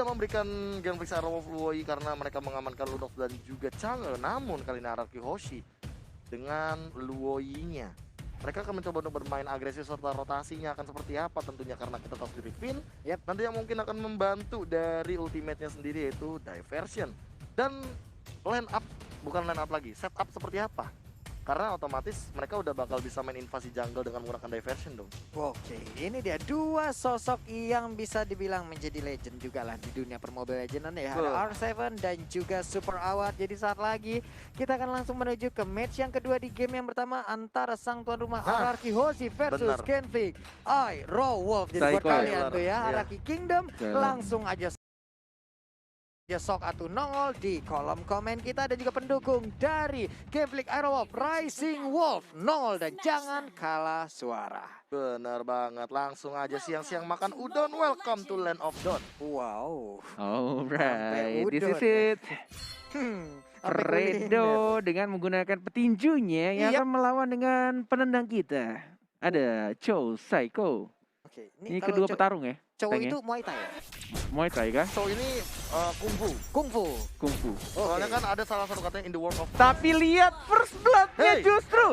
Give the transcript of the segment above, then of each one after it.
tidak memberikan Genflix Arrow of Luoi karena mereka mengamankan Lunov dan juga Chang'e. Namun kali ini Araki Hoshi dengan Luoi-nya, mereka akan mencoba untuk bermain agresif serta rotasinya akan seperti apa tentunya karena kita tahu sendiri Finn nanti yang mungkin akan membantu dari ultimate-nya sendiri yaitu Diversion. Dan line up, bukan line up lagi, setup seperti apa? Karena otomatis mereka udah bakal bisa main invasi jungle dengan menggunakan Diversion dong. Oke, ini dia dua sosok yang bisa dibilang menjadi legend juga lah di dunia per Mobile Legends ya. Ada R7 dan juga Super Awat. Jadi saat lagi kita akan langsung menuju ke match yang kedua di game yang pertama antara sang tuan rumah Araki Hoshi versus Genflix Raw Wolf. Jadi buat kalian tuh ya, Araki Kingdom langsung aja sok atau nongol di kolom komen kita dan juga pendukung dari Genflix Aerowolf Rising Wolf nongol dan jangan kalah suara. Benar banget, langsung aja siang-siang makan udon. Welcome to Land of Dawn. Wow. Alright, this is it. Fredo dengan menggunakan petinjunya yang akan melawan dengan penendang kita. Ada Cho Psycho. Oke, ini kedua petarung ya. Chow itu Muay Thai ya? Muay Thai kan? So ini Kungfu. Soalnya kan ada salah satu katanya in the world of... Tapi lihat first blood-nya justru.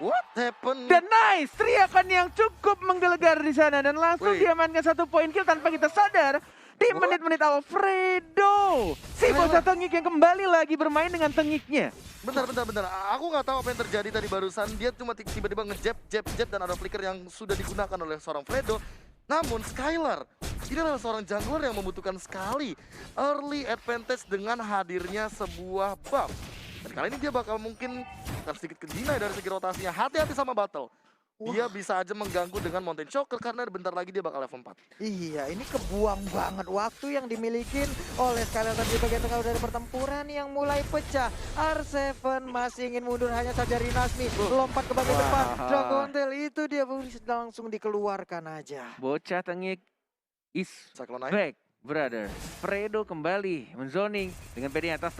What happened? Dan nice, teriakan yang cukup menggelegar di sana dan langsung diamankan 1 poin kill tanpa kita sadar. Di menit-menit awal Fredo, si bocah tengik yang kembali lagi bermain dengan tengiknya. Bentar. Aku nggak tahu apa yang terjadi tadi barusan. Dia cuma tiba-tiba ngejab dan ada flicker yang sudah digunakan oleh seorang Fredo. Namun Skylar, ini adalah seorang jungler yang membutuhkan sekali early advantage dengan hadirnya sebuah buff. Dan kali ini dia bakal mungkin akan sedikit kedinai dari segi rotasinya. Hati-hati sama battle. Dia bisa aja mengganggu dengan Mountain Choker karena bentar lagi dia bakal level 4. Iya, ini kebuang banget waktu yang dimiliki oleh Skylar di bagian tengah dari pertempuran yang mulai pecah. R7 masih ingin mundur hanya saja Rinasmi lompat ke bagian depan. Dragon Tail itu dia langsung dikeluarkan aja. Bocah tengik is back. Brother, Fredo kembali menzoning dengan PD-nya tas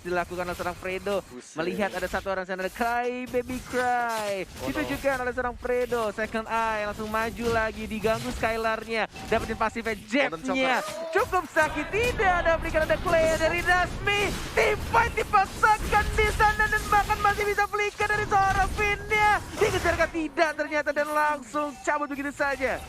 dilakukan oleh seorang Fredo. Melihat ada satu orang sana, ada Cry Baby Cry. Ditujukan oleh seorang Fredo. Second Eye langsung maju lagi, diganggu Skylar-nya. Dapetin pasifnya Jab-nya. Cukup sakit, tidak ada berikan ada Clay dari Dasmi. Teamfight dipaksakan di sana dan bahkan masih bisa flicker dari seorang Finn-nya. Dikejarkan tidak ternyata dan langsung cabut begitu saja.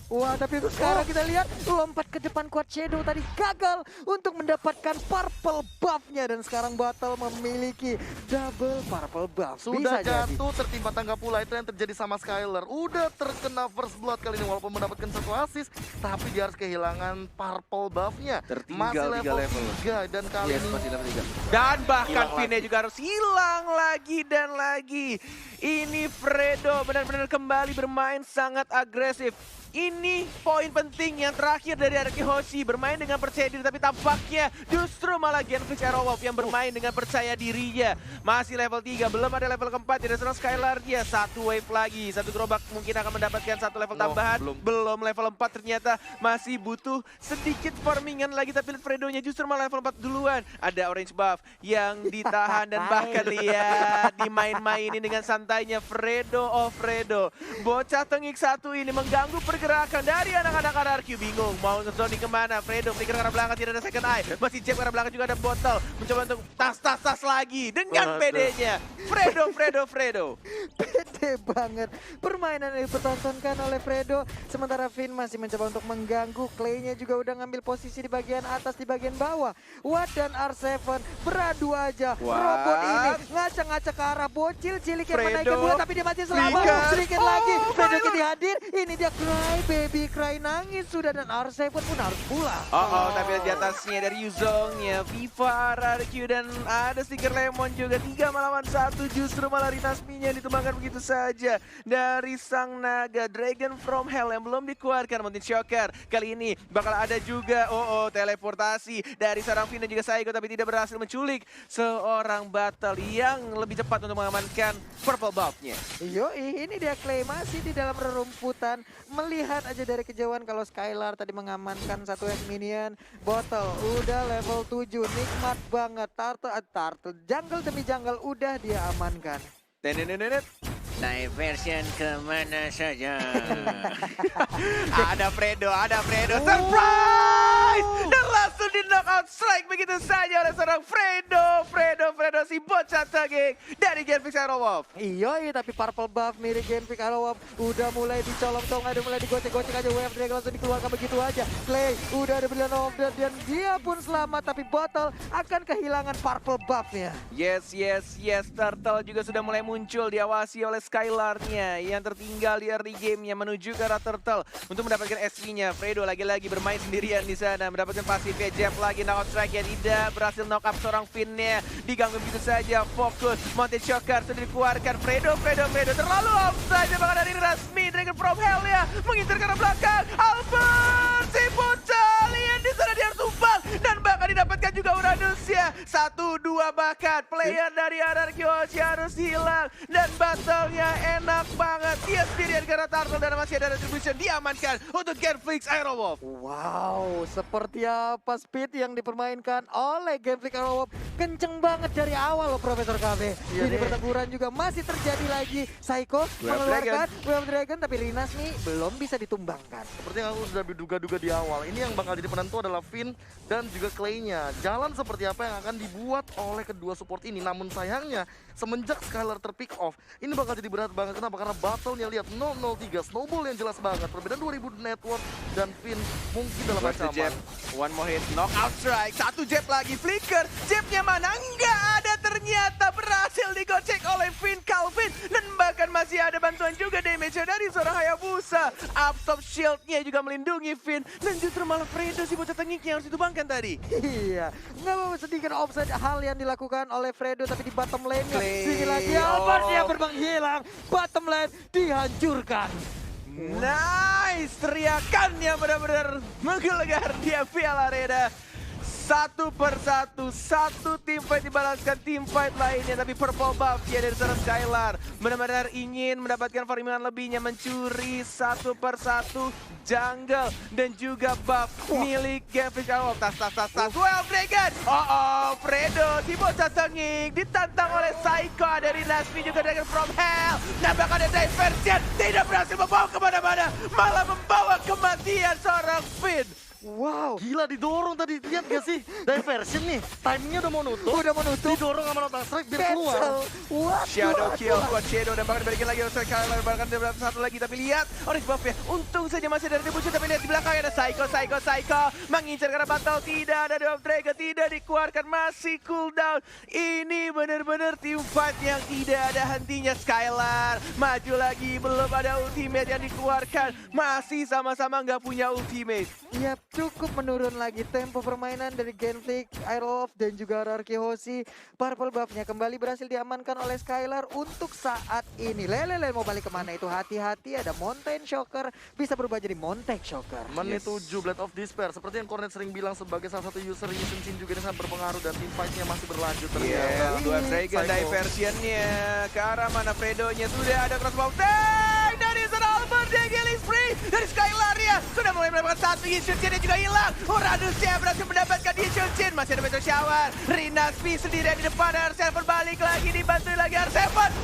Wah, tapi untuk sekarang kita lihat lompat ke depan Quad Shadow tadi gagal untuk mendapatkan purple buff-nya dan sekarang Battle memiliki double purple buff. Sudah jatuh tertimpa tangga pula, itu yang terjadi sama Skylar. Udah terkena first blood kali ini walaupun mendapatkan 1 assist, tapi dia harus kehilangan purple buff-nya. Tertinggal masih level 3 dan kali ini masih level 3. Dan bahkan Finn-nya juga harus hilang lagi dan lagi. Ini Fredo benar-benar kembali bermain sangat agresif. Ini poin penting yang terakhir dari Araki Hoshi, bermain dengan percaya diri tapi tampaknya justru malah Genflix Aerowolf yang bermain dengan percaya dirinya. Masih level 3, belum ada level keempat, tidak seorang Skylar dia. 1 wave lagi, 1 gerobak mungkin akan mendapatkan 1 level tambahan. Belum level 4 ternyata, masih butuh sedikit farmingan lagi tapi Fredo-nya justru malah level 4 duluan. Ada orange buff yang ditahan dan bahkan lihat dimain-mainin dengan santainya Fredo. Bocah tengik satu ini mengganggu pergerakan dari anak-anak RRQ, bingung mau ngezoning kemana. Fredo flicker ke arah belakang, tidak ada second eye, masih jab ke arah belakang, juga ada botol mencoba untuk tas lagi dengan PD-nya. Fredo pede banget permainan yang dipertontonkan oleh Fredo, sementara Finn masih mencoba untuk mengganggu. Clay-nya juga udah ngambil posisi di bagian atas, di bagian bawah. Watt dan R7 beradu aja. Robot ini ngaca-ngaca ke arah bocil cilik yang menaikkan 2 tapi dia masih selamat. Sedikit lagi Fredo kini hadir, ini dia Cry Baby Cry nangis sudah dan R7 pun harus pulang. Tapi di atasnya dari Yuzongnya, Viva, RRQ dan ada stiker Lemon juga. 3 melawan 1, justru malah Rinasmi-nya ditumbangkan begitu saja dari sang naga. Dragon from Hell yang belum dikeluarkan, Mountain Choker. Kali ini bakal ada juga teleportasi dari seorang Finn dan juga Saigo tapi tidak berhasil menculik seorang Battle yang lebih cepat untuk mengamankan purple buff-nya. Ini dia Clay masih di dalam rerumputan. Melihat aja dari kejauhan kalau Skylar tadi mengamankan 1 minion. Bottle udah level 7, nikmat banget. Turtle jungle demi jungle udah dia amankan. Diversion kemana saja. Ada Fredo, surprise! Dan langsung di knockout strike begitu saja oleh seorang Fredo si bocah tagik dari Genfix Aerowolf. Iya, tapi purple buff mirip Genfix Aerowolf udah mulai dicolong-colong, udah mulai digocek-gocek aja. WF Dragon langsung dikeluarkan begitu aja. Clay udah ada Brilliant Overload dan dia pun selamat, tapi Bottle akan kehilangan purple buffnya. Yes. Turtle juga sudah mulai muncul, diawasi oleh Skylar-nya yang tertinggal di early game-nya menuju ke arah Turtle untuk mendapatkan SV-nya. Fredo lagi-lagi bermain sendirian di sana, mendapatkan pasifnya. Jab lagi knockout strike yang tidak berhasil knock up seorang Finn-nya. Diganggu begitu saja, fokus. Mountain Shocker sudah dikeluarkan. Fredo terlalu offside bahkan dari Rasmi. Dragon from Hell ya mengincar ke arah belakang. Albert si bocah lihat di sana dia harus tumbang dan bahkan didapatkan juga Uranus ya. 1-2 bahkan player dari RRQ Hoshi harus hilang dan battle-nya enak banget. Dia sendirian karena Turtle dan masih ada retribution diamankan untuk Genfix Aerowolf. Wow, seperti apa speed yang dipermainkan oleh Genfix Aerowolf. Kenceng banget dari awal loh Profesor KB. Iya Ini nih. pertempuran juga masih terjadi lagi. Psycho mengeluarkan Wave Dragon, tapi Rinasmi belum bisa ditumbangkan. Seperti yang aku sudah duga-duga di awal, ini yang bakal jadi penentu adalah Finn dan juga Clay-nya. Jalan seperti apa yang akan dibuat oleh kedua support ini. Namun sayangnya, semenjak Skylar terpick off, ini bakal jadi berat banget. Kenapa? Karena battle-nya lihat 003, snowball yang jelas banget. Perbedaan 2000 network dan Finn mungkin dalam ancaman. One more hit, knockout strike. Satu jab lagi, flicker. Jabnya mana? Enggak ada ternyata. Berhasil digocek oleh Finn Calvin. Dan bahkan masih ada bantuan juga damage dari seorang Hayabusa. Upstop shield-nya juga melindungi Finn. Dan justru malah Fredo si bocah tengik yang harus ditumbangkan tadi. Iya, nggak mau sedikit offset hal yang dilakukan oleh Fredo, tapi di bottom lane-nya. Clay. Sini lagi, Albert dia berbang hilang. Bottom lane dihancurkan. Nice, teriakannya benar-benar menggelegar di FPL Arena. Satu persatu, satu team fight dibalaskan team fight lainnya. Tapi purple buff ya dari seorang Skylar benar-benar ingin mendapatkan farmingan lebihnya, mencuri satu persatu jungle dan juga buff milik Genfix Aerowolf. Tas. Well, Dragon. Fredo si bocah tengik ditantang oleh Psycho dari Nasmi juga Dragon from Hell. Nampak ada diversion, tidak berhasil membawa kemana-mana, malah membawa kematian seorang Finn. Wow, Gila didorong tadi, lihat gak sih? Diversion nih, timingnya udah mau nutup. Didorong sama Nota Strike biar keluar. cancel. What? Shadow kill buat Shadow dan bahkan dibalikin lagi oleh Skylar, bahkan ada satu lagi, tapi lihat orange buff ya. Untung saja masih ada retribution, tapi lihat di belakang ada Psycho mengincar karena battle, tidak ada Wave Dragon, tidak dikeluarkan, masih cooldown. Ini benar-benar team fight yang tidak ada hentinya. Skylar maju lagi, belum ada ultimate yang dikeluarkan, masih sama-sama nggak punya ultimate. Iya, cukup menurun lagi tempo permainan dari Genfix Aerowolf dan juga RRQ Hoshi. Purple buff-nya kembali berhasil diamankan oleh Skylar untuk saat ini. Lele mau balik kemana itu? Hati-hati, ada Mountain Shocker, bisa berubah jadi Mountain Shocker. Menit 7 Blade of Despair, seperti yang Cornet sering bilang sebagai salah satu user Yushin juga ini sangat berpengaruh dan team fight-nya masih berlanjut ternyata. Dua Dragon Psycho. diversionnya ke arah mana Fredo-nya, sudah ada cross mountain dari seorang Albert, dia killing spree dari Skylar ya, sudah mulai mendapatkan satu Yishunchin juga hilang. Uranusnya berhasil mendapatkan Yishunchin, masih ada Meteor Shower. Rinaspi sendirian di depan, R7 balik lagi, dibantu lagi R7.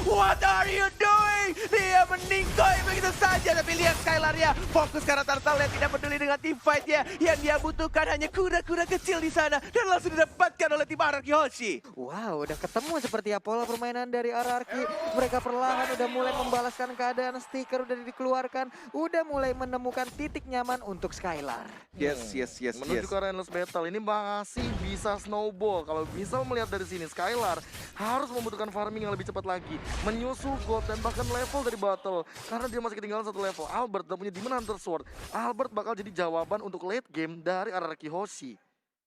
What are you doing? Dia meninggoy begitu saja, tapi lihat Skylar ya, fokus karena Turtle yang tidak peduli dengan team fight ya. Yang dia butuhkan hanya kuda-kuda kecil di sana dan langsung didapatkan oleh tim RRQ Hoshi. Wow, udah ketemu seperti apa pola permainan dari RRQ. Mereka perlahan udah mulai membalaskan keadaan, stiker udah dikeluarkan, udah mulai menemukan titik nyaman untuk Skylar. Yes. Menuju ke arah endless battle, ini masih bisa snowball. Kalau bisa melihat dari sini, Skylar harus membutuhkan farming yang lebih cepat lagi, menyusul gold dan bahkan level dari battle. Karena dia masih ketinggalan satu level. Albert udah punya Demon Hunter Sword. Albert bakal jadi jawaban untuk late game dari RRQ Hoshi.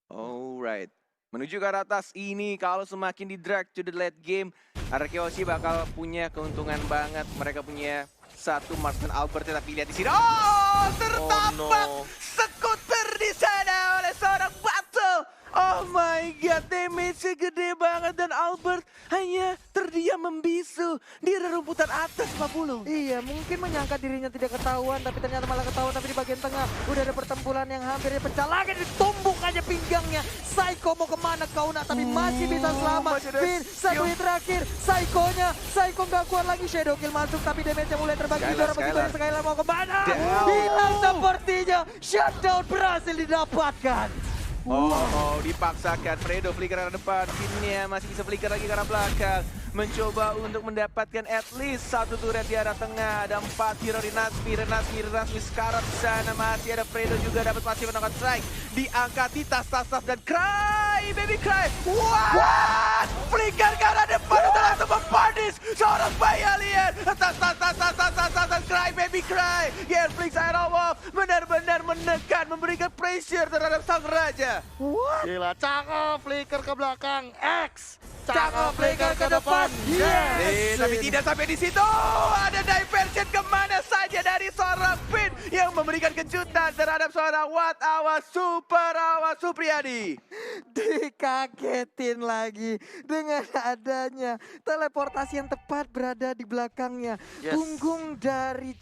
Alright. Menuju ke arah atas ini, kalau semakin di drag to the late game, RRQ Hoshi bakal punya keuntungan banget. Mereka punya satu marksman Albert, tapi lihat di sini. Oh, tertampak no. skuter di sana oleh seorang battle. Oh Oh my god, damage-nya gede banget dan Albert hanya terdiam membisu di rerumputan atas 40. Iya, mungkin menyangka dirinya tidak ketahuan, tapi ternyata malah ketahuan. Tapi di bagian tengah udah ada pertempuran yang hampir pecah lagi, ditumbuk aja pinggangnya. Psycho mau kemana kau nak, tapi masih bisa selamat. masih ada Finn, satu hit terakhir. Psycho nggak kuat lagi. Shadow Kill masuk, tapi damage-nya mulai terbagi. Skylar mau kemana? Hilang sepertinya. Shutdown berhasil didapatkan. Oh, dipaksakan. Fredo flicker ke depan. Finnya masih bisa flicker lagi ke arah belakang. Mencoba untuk mendapatkan at least satu turret di arah tengah. Ada 4 hero Renasmi sekarat di sana. Masih ada Fredo juga dapat pasif knockout strike. Diangkati tas dan Cry, baby Cry. What? Flicker ke arah depan untuk langsung mempadis seorang bayi alien. Tas Cry, baby Cry. Genflix Aerowolf benar-benar menekan, memberikan pressure terhadap sang raja. Gila, cakep flicker ke belakang. X. Cakep flicker ke depan. Yes. Tapi tidak sampai di situ. Ada diversion kemana saja dari seorang Finn yang memberikan kejutan terhadap seorang Super Awas Supriyadi. Dikagetin lagi dengan adanya teleportasi yang tepat berada di belakangnya. Yes. Punggung dari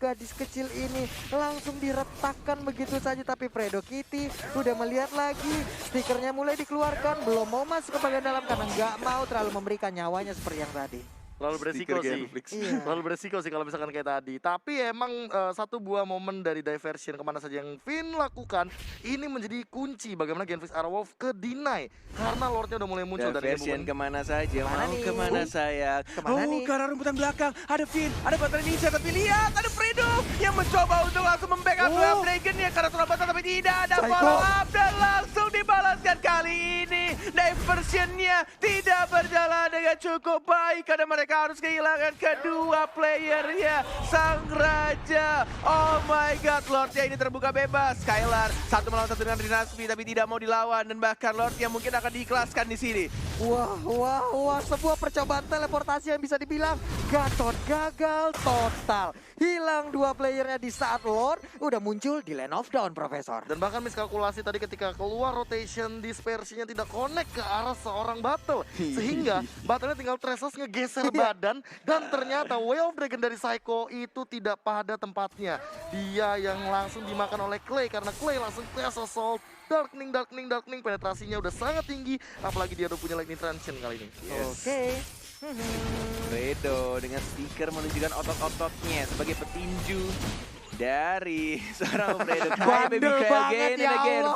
gadis kecil ini langsung diretakkan begitu saja, tapi Fredo Kitty udah melihat lagi. Stikernya mulai dikeluarkan, belum mau masuk ke bagian dalam karena nggak mau terlalu memberikan nyawanya seperti yang tadi. Terlalu beresiko Stiker sih. Genflix. Iya. Terlalu beresiko sih kalau misalkan kayak tadi. Tapi emang satu buah momen dari diversion kemana saja yang Finn lakukan ini menjadi kunci bagaimana Genflix Aerowolf ke deny. Karena Lordnya udah mulai muncul dari Diversion kemana saja, Kemana mau nih? kemana sayang? Kemana nih? Ke arah rumputan belakang, ada Finn, ada Baterai Ninja, tapi lihat ada Fredo yang mencoba untuk langsung membackup Dragon-nya karena terlambat, tapi tidak ada Psycho. follow up dan langsung dibalaskan kali ini. Diversionnya tidak berjalan dengan cukup baik karena mereka harus kehilangan kedua playernya, sang raja. Oh my god, Lordnya ini terbuka bebas. Skylar satu melawan satu dengan Renasmi tapi tidak mau dilawan, dan bahkan Lordnya mungkin akan diikhlaskan di sini. Wah, sebuah percobaan teleportasi yang bisa dibilang gagal total. Hilang dua playernya di saat Lord udah muncul di Land of Dawn, Profesor. Dan bahkan miskalkulasi tadi ketika keluar rotation dispersinya tidak connect ke arah seorang battle. Sehingga battle-nya tinggal Tresos ngegeser badan. Dan ternyata Way of Dragon dari Psycho itu tidak pada tempatnya. Dia yang langsung dimakan oleh Clay karena Clay langsung Clash Assault. Darkening, penetrasinya udah sangat tinggi. Apalagi dia udah punya Lightning Transient kali ini. Oke. Fredo dengan stiker menunjukkan otot-ototnya sebagai petinju dari seorang Fredo. Bandel banget ya Allah.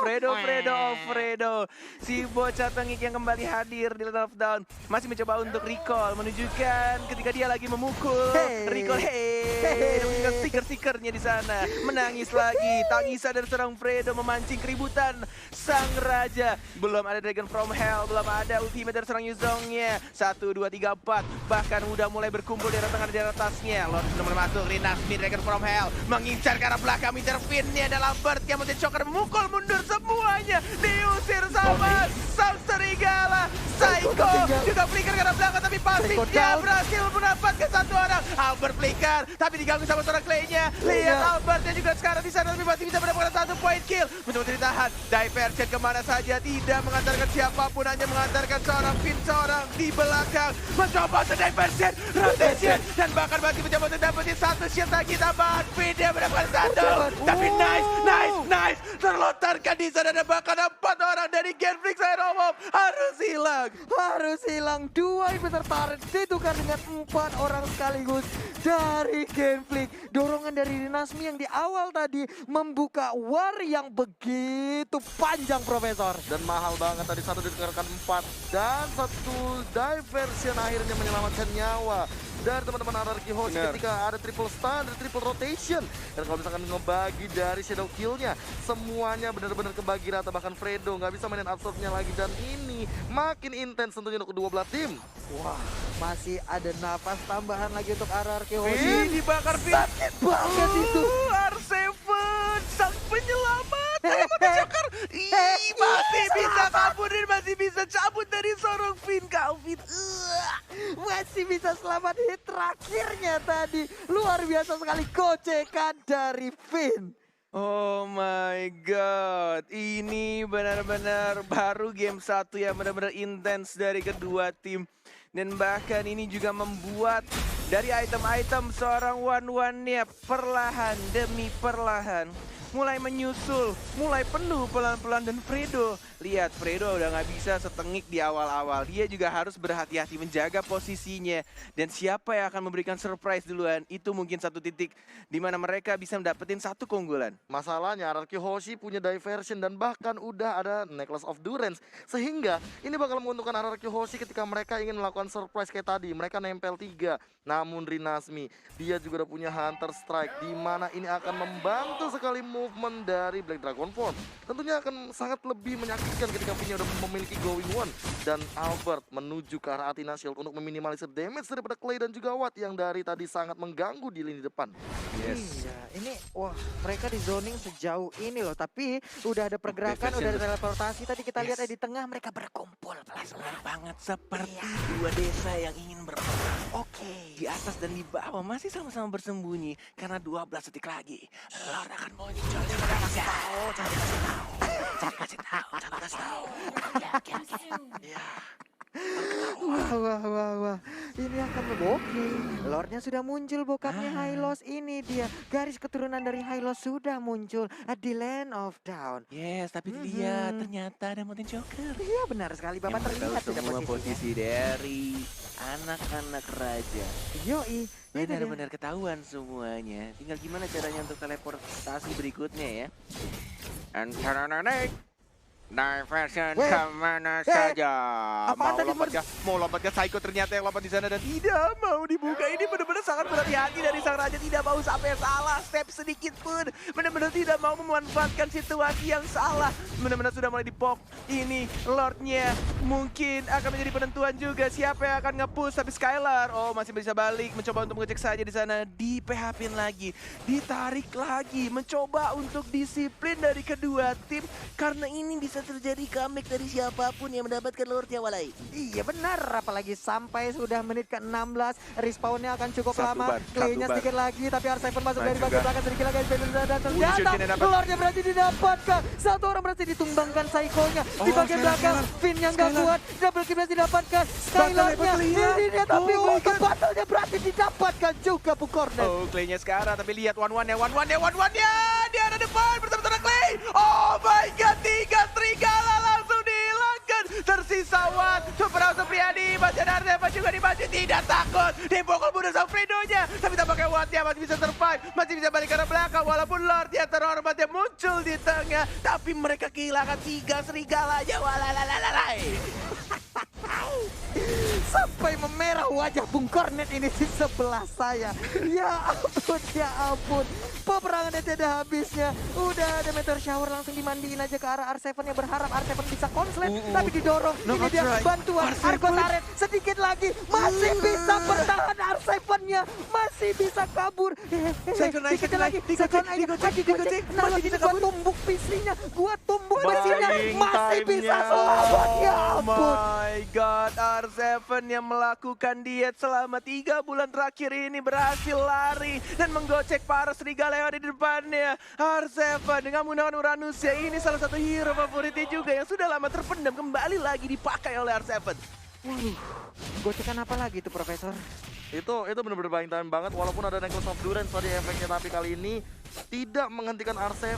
Fredo. Si bocah tengik yang kembali hadir di Land of Dawn masih mencoba untuk recall, menunjukkan ketika dia lagi memukul. Recall, menunjukkan stiker-stikernya di sana. Menangis lagi, tangisan dari seorang Fredo memancing keributan sang raja. Belum ada Dragon from Hell, belum ada ultimate dari seorang Yuzongnya. 1, 2, 3, 4, bahkan udah mulai berkumpul di tengah di atasnya. Lord sudah mulai masuk, Renasmi Dragon from Hell mengincar ke arah belakang, intervene-nya adalah Albert yang menjadi choker, memukul mundur semuanya, diusir sama sang serigala. Psycho juga flicker ke arah belakang, tapi pastinya berhasil mendapatkan satu orang. Albert flicker, tapi diganggu sama seorang Clay-nya. Lihat Albertnya juga sekarang di sana, tapi masih bisa mendapatkan satu point kill. Mencoba ditahan, diversion kemana saja, tidak mengantarkan siapapun, hanya mengantarkan seorang Finn, seorang di belakang. Mencoba untuk diversion, rotation, dan bahkan masih mencoba untuk dapetin satu shield lagi tambahan. Finn dia mendapatkan satu, tapi nice, terlontarkan di sana, dan bahkan 4 orang dari Genflix Aerowolf harus hilang. 2 peserta ditukar dengan 4 orang sekaligus dari Genflix. Dorongan dari Renasmi yang di awal tadi membuka war yang begitu panjang, Profesor. Dan mahal banget tadi, satu ditukarkan 4 dan satu diversion akhirnya menyelamatkan nyawa dari teman-teman Anarchy Hoshi ketika ada triple stun, ada triple rotation. Dan kalau misalkan ngebagi dari shadow kill-nya, semuanya benar-benar kebagi rata. Bahkan Fredo nggak bisa mainin absorb-nya lagi, dan ini makin intens tentunya untuk kedua belah tim. Wah, masih ada napas tambahan lagi untuk Anarchy Hoshi. Finn dibakar, Finn. Sakit banget itu. R7 sang penyelamat. Joker. Masih bisa kaburin, masih bisa cabut dari seorang Finn Calvin. Masih bisa selamat hit terakhirnya tadi. Luar biasa sekali gocekan dari Finn. Oh my god, ini benar-benar baru game 1 yang benar-benar intens dari kedua tim. Dan bahkan ini juga membuat dari item-item seorang One-One-nya perlahan demi perlahan mulai menyusul, mulai penuh pelan-pelan. Dan Fredo, lihat Fredo udah nggak bisa setengik di awal-awal. Dia juga harus berhati-hati menjaga posisinya. Dan siapa yang akan memberikan surprise duluan, itu mungkin satu titik di mana mereka bisa mendapatkan satu keunggulan. Masalahnya RRQ Hoshi punya diversion dan bahkan udah ada Necklace of Durance. Sehingga ini bakal menguntungkan RRQ Hoshi ketika mereka ingin melakukan surprise kayak tadi. Mereka nempel 3, namun Rinasmi dia juga udah punya Hunter Strike, di mana ini akan membantu sekali movement dari Black Dragon Form. Tentunya akan sangat lebih menyakitkan ketika punya udah memiliki Going One. Dan Albert menuju ke arah Athena Shield untuk meminimalisir damage daripada Clay dan juga Watt yang dari tadi sangat mengganggu di lini depan. Iya, ini wah mereka di zoning sejauh ini loh, tapi udah ada pergerakan, udah ada teleportasi. Tadi kita lihat di tengah mereka berkumpul Benar banget, seperti dua desa yang ingin berperang. Oke, di atas dan di bawah masih sama-sama bersembunyi karena 12 detik lagi Lord akan muncul. Jangan kasih tahu. Ya. Wah. Ini akan oke. Lordnya sudah muncul, bokapnya Hylos. Ini dia, garis keturunan dari Hylos sudah muncul di Land of Dawn. Yes, tapi lihat ternyata ada Mountain Joker. Iya benar sekali, Bapak terlihat tidak semua posisinya. posisi dari anak-anak raja. Yoi, Benar-benar ketahuan semuanya. Tinggal gimana caranya untuk teleportasi berikutnya ya. Diversion kemana saja. Mau lompat ke Psycho, ternyata yang lompat di sana dan tidak mau dibuka. Ini benar-benar sangat berhati-hati dari sang raja, tidak mau sampai salah step sedikit pun. Benar-benar tidak mau memanfaatkan situasi yang salah. Benar-benar sudah mulai dipok. Ini Lordnya mungkin akan menjadi penentuan juga siapa yang akan nge-push. Tapi Skylar, oh masih bisa balik, mencoba untuk mengecek saja di sana. Di PHP lagi, ditarik lagi, mencoba untuk disiplin dari kedua tim karena ini bisa terjadi comeback dari siapapun yang mendapatkan Lordnya, Walai. Iya benar, apalagi sampai sudah menit ke-16, respawnnya akan cukup lama. Claynya bar. sedikit lagi, tapi R7 masuk dari bagian belakang sedikit lagi. Dan Shunnya ternyata Lordnya berhasil didapatkan. Satu orang berhasil ditumbangkan Psycho-nya di bagian belakang. Fin yang gak kuat, double kill berhasil didapatkan. Skylarnya, ini dia, tapi untuk battle-nya berhasil didapatkan juga Bu Cornet. Oh, Clay-nya sekarang, tapi lihat one-one-nya. Dia ada depan bersama Clay. Oh my god, 3 serigala langsung dihilangkan. Tersisa Watt, Super Supriyadi, Bajan Artefan juga dibantu, tidak takut. Dipukul mundur sama Fredo-nya. Tapi tampaknya Watt-nya masih bisa survive, masih bisa balik ke arah belakang. Walaupun Lord yang terhormat yang muncul di tengah. Tapi mereka kehilangan 3 serigalanya. Walalalalalalai. Sampai memerah wajah Bung Cornet ini di sebelah saya. Ya ampun. Peperangannya tidak habisnya. Udah ada meteor shower, langsung dimandiin aja ke arah R7 yang berharap R7 bisa konslet. Tapi didorong. Ini dia bantuan Argo Turret. Sedikit lagi. Masih bisa bertahan R7-nya. Masih bisa kabur. Dikit lagi. Digocek. Masih bisa kabur. Gua tumbuk PC-nya. Masih bisa selamat. Ya ampun. Oh my god, R7 yang melakukan diet selama 3 bulan terakhir ini berhasil lari dan menggocek para serigala yang ada di depannya. R7 dengan menggunakan Uranusnya, ini salah satu hero favoritnya juga yang sudah lama terpendam kembali lagi dipakai oleh R7. Waduh, gocekan apa lagi itu Profesor? Itu benar-benar buying time banget, walaupun ada Necklace of Durance tadi efeknya, tapi kali ini tidak menghentikan R7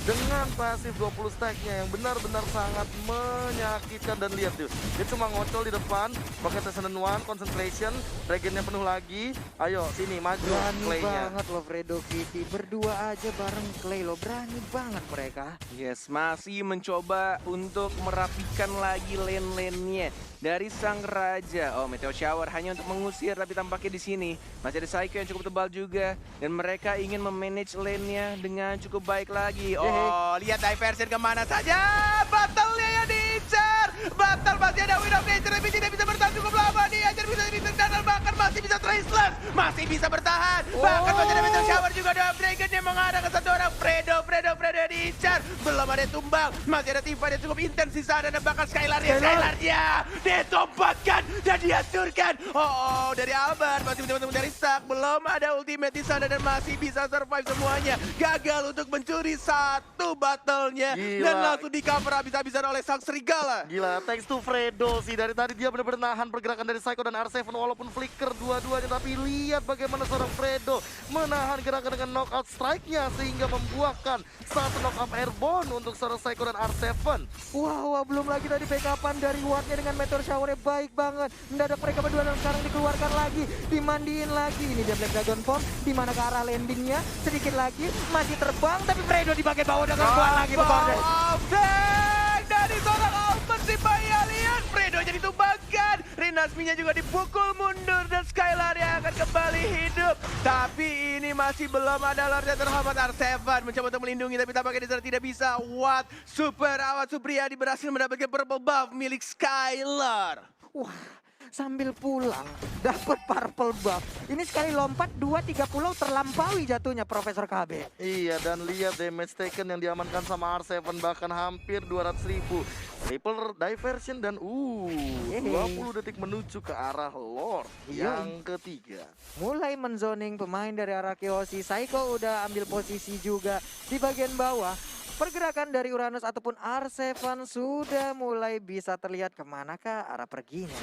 dengan pasif 20 stack-nya yang benar-benar sangat menyakitkan. Dan lihat tuh, dia cuma ngocol di depan, pakai Tessenon One, concentration, regennya penuh lagi. Ayo sini maju Clay-nya. Banget loh Fredo Kitty, berdua aja bareng Clay loh, berani banget mereka. Yes, masih mencoba untuk merapikan lagi lane-lane-nya dari sang raja. Oh, Meteor Shower hanya untuk mengusir, tapi tampaknya di sini masih ada Psycho yang cukup tebal juga dan mereka ingin memanage lane-nya dengan cukup baik lagi. Oh, lihat diversion kemana saja. Battle-nya yang diincar. Battle masih ada Wind of Nature, tapi tidak bisa bertahan cukup lama. Dia bisa ditendang dan bahkan masih bisa Traceless, masih bisa bertahan. Bahkan masih ada Meteor Shower juga ada Dragon yang mengarah ke satu orang. Fredo yang diincar. Belum ada yang tumbang, masih ada Tifa yang cukup intens di sana. Dan bahkan Skylarnya ditumpahkan dan dihancurkan. Oh, dari Albert masih mencoba dari Sak. Belum ada ultimate di sana dan masih bisa survive semuanya. Gagal untuk mencuri satu battle-nya. Dan langsung di cover habis-habisan oleh sang serigala. Gila, thanks to Fredo sih. Dari tadi dia benar-benar nahan pergerakan dari Psycho dan R7 walaupun flicker dua-duanya. Tapi lihat bagaimana seorang Fredo menahan gerakan dengan knockout strike-nya sehingga membuahkan satu knockout airborne untuk seorang Psycho dan R7. Wah, belum lagi tadi backupan dari Wardnya dengan Meteor Shower-nya baik banget. Mendadak mereka berdua dan sekarang dikeluarkan lagi, dimandiin lagi. Ini dia Black Dragon Form, di mana ke arah landingnya sedikit lagi masih terbang, tapi Fredo di bagian bawah dengan kuat lagi berkorban. Dari seorang Albert si bayi alien, Fredo jadi tumbangkan. Rinasminya juga dipukul mundur dan Skylar yang akan kembali hidup. Tapi ini masih belum ada Lord yang terhambat. R7 mencoba untuk melindungi tapi tampaknya di sana tidak bisa. What? Super Awat Supriyadi berhasil mendapatkan purple buff milik Skylar. Wah, sambil pulang dapat purple buff. Ini sekali lompat 2-3 pulau terlampaui jatuhnya Profesor KB. Iya, dan lihat damage taken yang diamankan sama R7 bahkan hampir 200.000. Triple diversion dan 20 detik menuju ke arah Lord yang ketiga. Mulai menzoning pemain dari arah Kiyoshi. Psycho udah ambil posisi juga di bagian bawah. Pergerakan dari Uranus ataupun R7 sudah mulai bisa terlihat kemanakah arah perginya.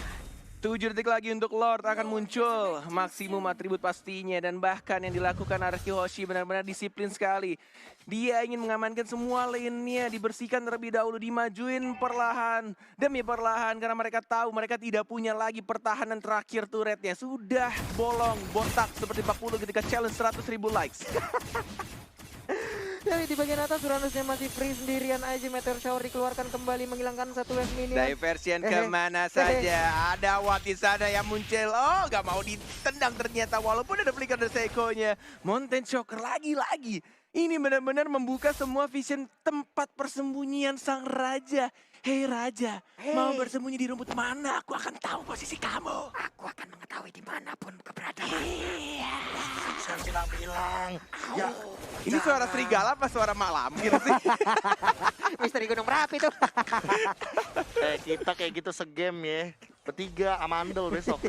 7 detik lagi untuk Lord akan muncul. Maksimum atribut pastinya. Dan bahkan yang dilakukan Araki Hoshi benar-benar disiplin sekali. Dia ingin mengamankan semua lane-nya. Dibersihkan terlebih dahulu. Dimajuin perlahan demi perlahan. Karena mereka tahu mereka tidak punya lagi pertahanan terakhir turretnya. Sudah bolong, botak seperti 40 ketika challenge 100.000 likes. Dari di bagian atas Uranusnya masih free sendirian aja. Meteor Shower dikeluarkan kembali menghilangkan satu wave minion. Diversion kemana saja. Ada Watt di sana yang muncul. Oh, gak mau ditendang ternyata walaupun ada flicker dari Seiko-nya. Mountain Shocker lagi-lagi. Ini benar-benar membuka semua vision tempat persembunyian sang raja. Hei raja, mau bersembunyi di rumput mana? Aku akan tahu posisi kamu. Aku akan mengetahui dimanapun keberadaan. Saya bilang-bilang. Ya, Ini suara serigala apa suara malam gitu sih? Misteri Gunung Merapi tuh. kita kayak gitu segame ya. Bertiga amandel besok.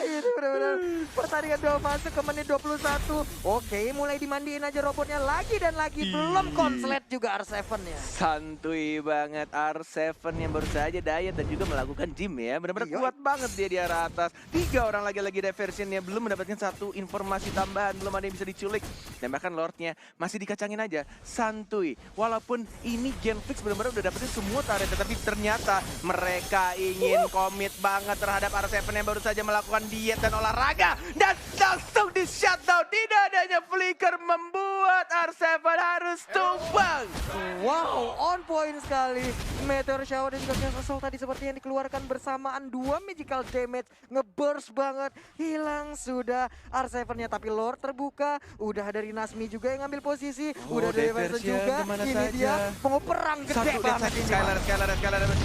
Itu benar-benar pertandingan 2 masuk ke menit 21. Oke, mulai dimandiin aja robotnya lagi dan lagi. Belum konslet juga R7-nya. Santuy banget R7 yang baru saja diet dan juga melakukan gym ya. Benar-benar kuat banget dia di arah atas. 3 orang lagi-lagi diversionnya belum mendapatkan satu informasi tambahan. Belum ada yang bisa diculik. Dan bahkan Lordnya masih dikacangin aja. Santuy. Walaupun ini Genflix benar-benar udah dapetin semua turret. Tapi ternyata mereka ingin komit banget terhadap R7 yang baru saja melakukan diet dan olahraga. Dan langsung di shutdown. Tidak adanya flicker membuat R7 harus tumbang. Wow, on point sekali. Meteor Shower dan juga Chaos Assault tadi seperti yang dikeluarkan bersamaan. 2 magical damage, ngeburst banget. Hilang sudah R7-nya, tapi Lord terbuka. Udah dari Nasmi juga yang ngambil posisi. Udah dari Vincent juga. Ini dia mau perang gede banget ini. Skylar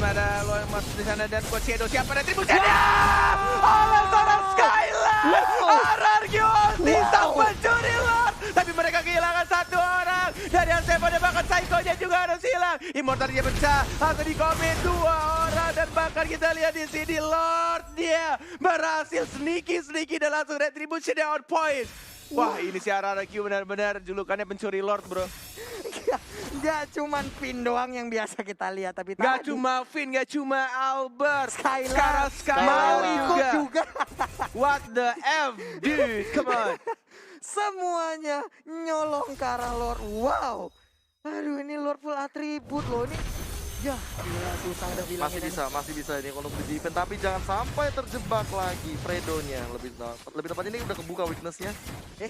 ada Loe masuk di sana dan Coach Shadow siapa dan Tribus ada. Oleh seorang Skylar. Arargiosi sang pencuri Lord. Tapi mereka kehilangan satu orang. Dari R7 bahkan Psycho-nya juga harus hilang. Immortal-nya pecah. Langsung di-commit 2 orang. Dan bahkan kita lihat di sini Lord dia berhasil sneaky dan langsung retribution-nya on point. Wah, ini si RRQ benar-benar julukannya pencuri Lord, bro. Gak cuman Finn doang yang biasa kita lihat, tapi Gak cuma Finn, gak cuma Albert. Skylar Skylar mau ikut juga. What the F, dude, come on. Semuanya nyolong ke arah Lord. Wow. Aduh, ini Lord full atribut loh ini. Ya, gila, susah udah bilang. Masih bisa ini kalau di defense, tapi jangan sampai terjebak lagi Fredo-nya. Lebih tepat ini udah kebuka weakness-nya.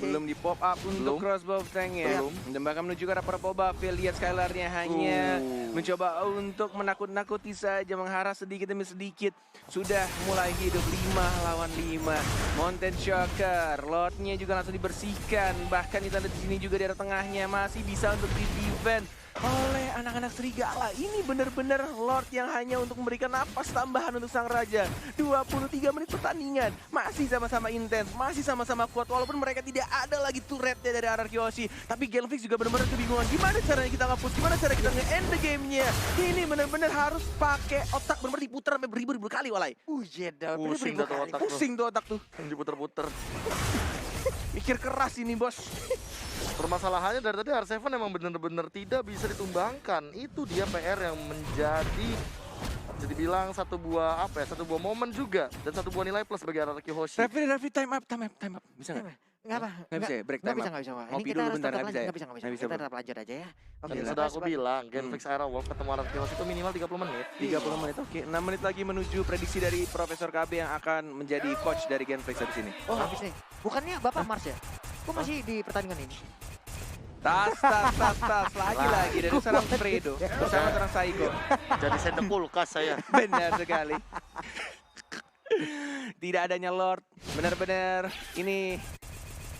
Belum di pop up untuk crossbow tank-nya. Dan bahkan menuju ke arah purple buff. Lihat Skylar-nya hanya mencoba untuk menakut-nakuti saja, mengharas sedikit demi sedikit. Sudah mulai hidup 5 lawan 5. Mountain Shocker, Lord-nya juga langsung dibersihkan. Bahkan kita lihat di sini juga di arah tengahnya masih bisa untuk di defense. oleh anak-anak serigala. Ini benar-benar Lord yang hanya untuk memberikan napas tambahan untuk sang raja. 23 menit pertandingan, masih sama-sama intens, masih sama-sama kuat. Walaupun mereka tidak ada lagi turretnya dari RRQ Hoshi. Tapi Genflix juga benar-benar kebingungan. Gimana caranya kita nge-push, gimana cara kita nge-end the game-nya. Ini benar-benar harus pakai otak, benar-benar diputar sampai beribu-ribu kali, walai. Jeda. Pusing beribu tuh kali. otak. Pusing tuh otak tuh. Yang diputer-puter. Mikir keras ini, bos. Permasalahannya dari tadi R7 emang bener-bener tidak bisa ditumbangkan. Itu dia PR yang menjadi bisa dibilang satu buah momen juga dan satu buah nilai plus bagi RRQ Hoshi. Referee, time up. Bisa nggak? Nggak apa? Nggak bisa ya? Break Nggak time bisa, up. nggak bisa. Ini Ngopi kita dulu harus bentar, tetap nggak bisa lanjut. ya? Nggak bisa. Nggak bisa, Kita bro. tetap lanjut aja ya. Oke, Dan lepas sudah aku buat- bilang, Genflix Era Wolf ketemu RRQ Hoshi itu minimal 30 menit. 30 menit, oke. 6 menit lagi menuju prediksi dari Profesor KB yang akan menjadi coach dari Genflix habis ini. Oh, habis nih. Bukannya Bapak Mars ya? Kok masih di pertandingan ini? Tas. Lagi-lagi dari seorang Fredo bersama seorang Saiko. Jadi sendok kulkas saya. Benar sekali. Tidak adanya Lord, benar-benar ini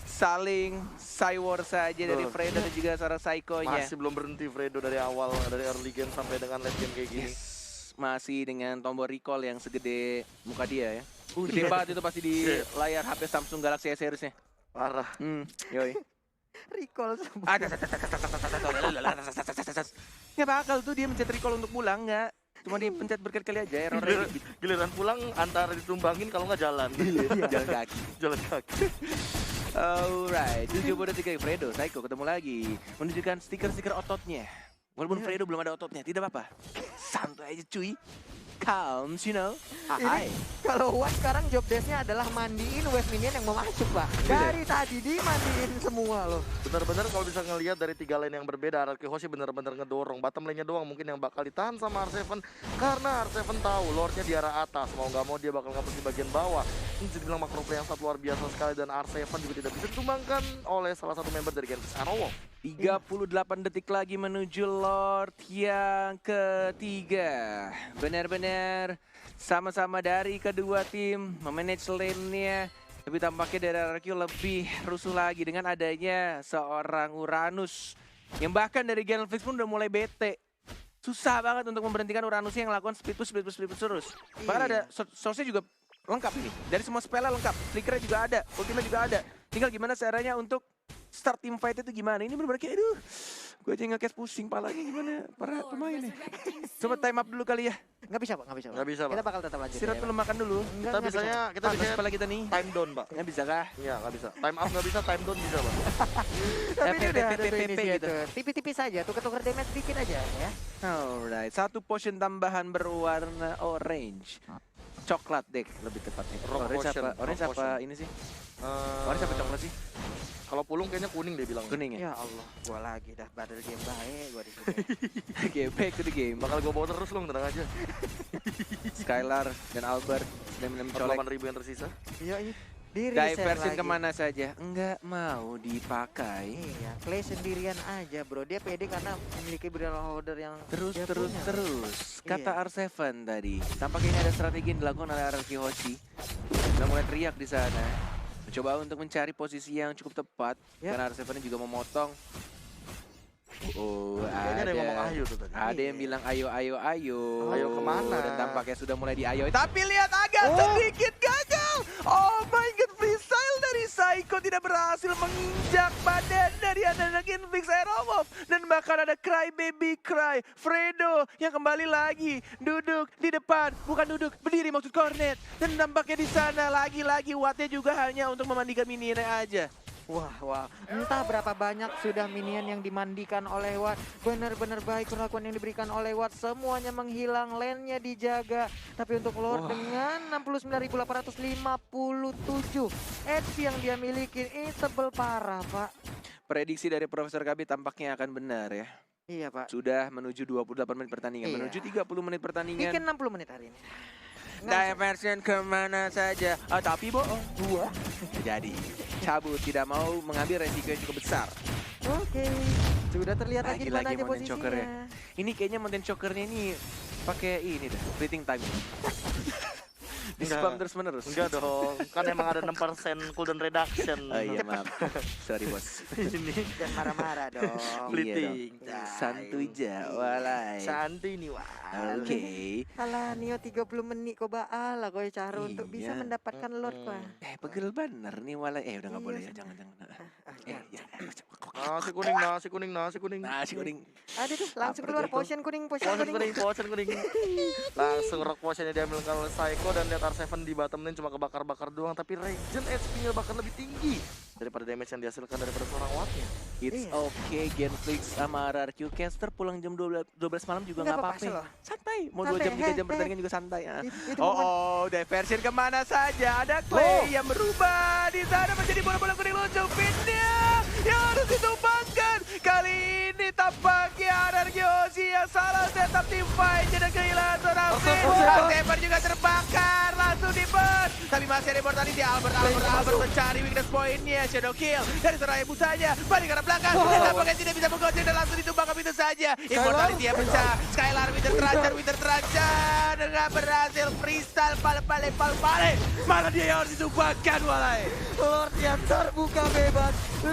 saling cywar saja dari Betul. Fredo dan juga seorang Saiko-nya. Masih belum berhenti Fredo dari awal, dari early game sampai dengan late game kayak gini. Yes. Masih dengan tombol recall yang segede muka dia ya. Iya. Gede banget itu pasti di layar HP Samsung Galaxy S series-nya. Parah. Yoi. Recall semua. Nggak bakal tuh dia mencet recall untuk pulang, nggak. Cuma dipencet berkali-kali aja, error rate. Giliran pulang antara ditumbangin kalau nggak jalan. Jalan kaki. Jalan kaki. Alright, 73 Fredo, Saiko ketemu lagi. Menunjukkan stiker-stiker ototnya. Walaupun Fredo belum ada ototnya, tidak apa-apa. Santai aja cuy. Calm, you know. Hai. Kalau Watt sekarang job desk-nya adalah mandiin wave minion yang mau masuk, Pak. Dari tadi dimandiin semua loh. Benar-benar kalau bisa ngelihat dari tiga lane yang berbeda, RRQ Hoshi benar-benar ngedorong. Bottom lane-nya doang mungkin yang bakal ditahan sama R7 karena R7 tahu Lord-nya di arah atas. Mau nggak mau dia bakal ngapus di bagian bawah. Ini jadi bilang makro play yang sangat luar biasa sekali dan R7 juga tidak bisa ditumbangkan oleh salah satu member dari Genflix Arrow. 38 detik lagi menuju Lord yang ketiga. Benar-benar sama-sama dari kedua tim memanage lane-nya. Tapi tampaknya dari RRQ lebih rusuh lagi dengan adanya seorang Uranus. Yang bahkan dari Genflix pun udah mulai bete. Susah banget untuk memberhentikan Uranus yang lakukan speed push terus. Bahkan ada source-nya juga lengkap ini. Dari semua spell-nya lengkap. Flickernya juga ada, ultimate juga ada. Tinggal gimana caranya untuk start team fight itu gimana? Ini bener-bener kayak aduh, gue aja nge-cast pusing palanya gimana para pemain nih. Coba time up dulu kali ya. Nggak bisa, Pak. Nggak bisa, Pak. Nggak bisa, Pak. Kita bakal tetap lanjut. Istirahat ya, dulu, Pak. makan dulu. Kita bisanya kita Panas bisa kepala kita nih. time down, Pak. Nggak bisa kah? Iya, nggak bisa. Time up nggak bisa, time down bisa, Pak. Tapi ini udah ada tuh PPPP inisiator. gitu. Tipis-tipis aja, tuker-tuker damage dikit aja ya. Alright, satu potion tambahan berwarna orange. Coklat deh lebih tepatnya. Rock Orange potion, apa? rock Orange apa potion. ini sih? Orange apa coklat sih? Kalau pulung kayaknya kuning dia bilang. Kuning ya? Ya Allah, gua lagi dah badal game baik gua di sini. Oke, back to the game. Bakal gue bawa terus lu, tenang aja. Skylar dan Albert sedang mencolek. 8.000 yang tersisa. Iya, iya. Di reset Diversion lagi. kemana saja? Enggak mau dipakai. Iya, Clay sendirian aja, bro. Dia pede karena memiliki barrel holder yang Terus, dia terus, punya. terus. Kata Iya. R7 tadi. Tampaknya ini ada strategi yang dilakukan oleh RRQ Hoshi. Sudah mulai teriak di sana. Mencoba untuk mencari posisi yang cukup tepat. Ya. Karena R7 juga memotong. Oh, Kayaknya ada yang ngomong ayo tuh tadi. Ada yang bilang ayo, ayo, ayo. Ayo kemana? Dan tampaknya sudah mulai diayoi. Tapi lihat agak sedikit gagal. Oh my god, freestyle dari Saiko tidak berhasil menginjak badan dari anak-anak Genflix Aerowolf. Dan bahkan ada Cry Baby Cry. Fredo yang kembali lagi duduk di depan. Bukan duduk, berdiri maksud Cornet. Dan tampaknya di sana lagi-lagi Wattnya juga hanya untuk memandikan minionnya aja. Wah, entah berapa banyak sudah minion yang dimandikan oleh Watt. Benar-benar baik perlakuan yang diberikan oleh Watt. Semuanya menghilang, lane-nya dijaga. Tapi untuk Lord dengan 69.857 HP yang dia miliki, ini tebel parah, Pak. Prediksi dari Profesor KB tampaknya akan benar ya. Iya, Pak. Sudah menuju 28 menit pertandingan, Iya. menuju 30 menit pertandingan. Bikin 60 menit hari ini. Diversion kemana saja. Tapi bohong. Dua. Jadi cabut, tidak mau mengambil resiko yang cukup besar. Oke, sudah terlihat lagi di mana Lagi-lagi aja Mountain Choker-nya. posisinya. Ini kayaknya Mountain Choker-nya ini pakai ini dah, fleeting time. Di spam terus menerus. Enggak dong, kan emang ada 6% cooldown reduction. Oh iya maaf. Sorry bos. Ini Dan marah-marah dong. fleeting. Iya santuy ja walai. Santai nih wah. Oke. Alah Nio 30 menit kok baala kau cara untuk bisa Iya. mendapatkan Lord kok. Pegel bener nih walai. Udah nggak Iya, boleh ya, sudah. jangan. Ya. Ya. Nasi kuning, nasi kuning, nasi kuning. Nasi kuning. Ada tuh langsung Apa keluar itu? potion kuning, potion Potion kuning. kuning, potion kuning. Langsung rock potionnya diambil oleh Psycho dan lihat R7 di bottom lane cuma kebakar-bakar doang, tapi regen HP-nya bahkan lebih tinggi daripada damage yang dihasilkan daripada seorang wattnya. It's Iya. okay, Genflix sama RRQ Caster pulang jam 12 malam juga Nggak nggak apa-apa, apa-apa. Selo. Santai, mau Santai, 2 jam 3 jam heh, pertandingan juga santai. Itu Oh, momen. diversion kemana saja? Ada Clay yang berubah di sana menjadi bola-bola kuning lucu. Pinnya yang harus ditumbangkan. Kali ini tampaknya RRQ Hoshi yang salah setup tim fight dan kehilangan seorang Finn. Saber juga terbakar, langsung di burn. Tapi masih ada immortality. Albert mencari weakness point-nya. Shadow kill dari seorang ibu saja. Balik ke arah belakang. Dan tampaknya tidak bisa menggocek dan langsung ditumbangkan itu saja. Immortality yang pecah. Skylar Winter Thrasher dengan berhasil freestyle pale. Mana dia yang harus ditumbangkan walai. Lord yang terbuka bebas 5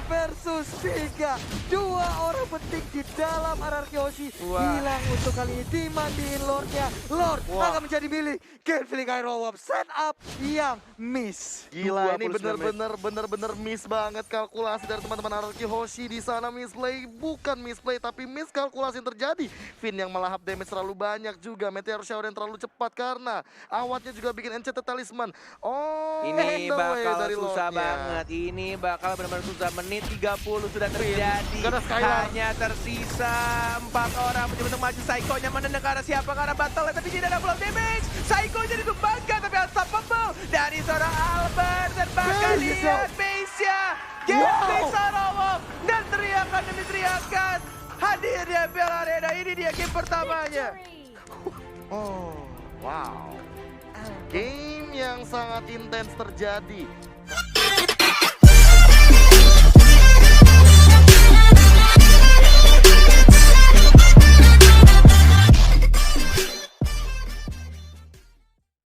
versus 3. 2 orang penting di dalam RRQ Hoshi Wah. hilang untuk kali ini dimandiin Lordnya. Lord Wah. akan menjadi milik Genflix Iron Web set up yang miss. Gila, ini 29 bener-bener miss banget kalkulasi dari teman-teman RRQ Hoshi di sana. Misplay, bukan misplay tapi miss kalkulasi yang terjadi. Finn yang melahap damage terlalu banyak juga. Meteor Shower yang terlalu cepat karena awatnya juga bikin Enchanted Talisman. Oh, Ini and the way bakal dari susah Lordnya. banget. Ini bakal benar-benar susah. Menit 30 sudah terjadi. Gak ada Skylar. Hanya tersisa 4 orang mencoba untuk maju. Psycho-nya menendang ke arah siapa? Ke arah battle tapi tidak ada blow damage. Psycho-nya ditumbangkan tapi unstoppable dari seorang Albert dan bahkan Base, lihat base-nya. Genflix Sarawak dan teriakan demi teriakan. Hadir di MPL Arena. Ini dia game pertamanya. Oh, wow. Game yang sangat intens terjadi